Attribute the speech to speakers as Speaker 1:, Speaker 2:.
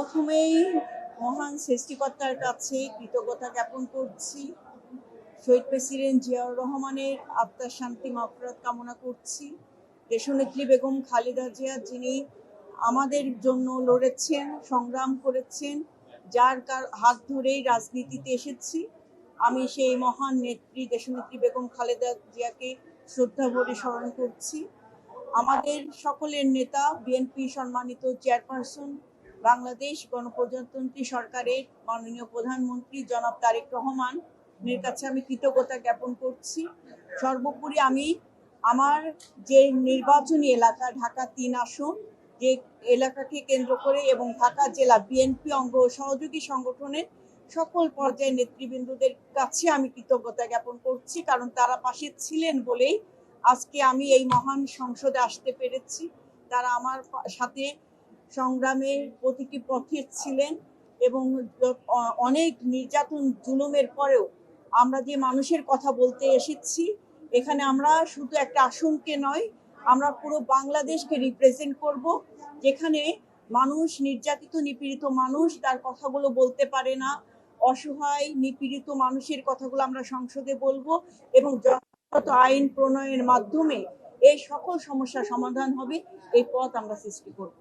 Speaker 1: প্রথমেই মহান সৃষ্টিকর্তার কাছে কৃতজ্ঞতা জ্ঞাপন করছি। শহীদ প্রেসিডেন্ট জিয়াউর রহমানের আত্মার শান্তি মাগফিরাত কামনা করছি। দেশনেত্রী বেগম খালেদা জিয়া, যিনি আমাদের জন্য লড়েছেন, সংগ্রাম করেছেন, যার হাত ধরেই রাজনীতিতে এসেছি, আমি সেই মহান নেত্রী দেশনেত্রী বেগম খালেদা জিয়াকে শ্রদ্ধা ভরে স্মরণ করছি। আমাদের সকলের নেতা, বিএনপি সম্মানিত চেয়ারপারসন, বাংলাদেশ গণপ্রজাতন্ত্রী সরকারের মাননীয় প্রধানমন্ত্রী জনাব তারেক রহমানের কাছে আমি কৃতজ্ঞতা জ্ঞাপন করছি। সর্বোপরি আমি আমার যে নির্বাচনী এলাকা ঢাকা ৩ আসন, যে এলাকাকে কেন্দ্র করে এবং ঢাকা জেলা বিএনপি অঙ্গ সহযোগী সংগঠনের সকল পর্যায়ের নেতৃবৃন্দদের কাছে আমি কৃতজ্ঞতা জ্ঞাপন করছি, কারণ তারা পাশে ছিলেন বলেই আজকে আমি এই মহান সংসদে আসতে পেরেছি। তারা আমার সাথে সংগ্রামের প্রতিটি পথে ছিলেন এবং অনেক নির্যাতন জুলুমের পরেও আমরা যে মানুষের কথা বলতে এসেছি, এখানে আমরা শুধু একটা আসনকে নয়, আমরা পুরো বাংলাদেশকে রিপ্রেজেন্ট করব, যেখানে মানুষ, নির্যাতিত নিপীড়িত মানুষ তার কথাগুলো বলতে পারে না, অসহায় নিপীড়িত মানুষের কথাগুলো আমরা সংসদে বলবো এবং যথাযথ আইন প্রণয়নের মাধ্যমে এই সকল সমস্যার সমাধান হবে। এই পথ আমরা সৃষ্টি করব।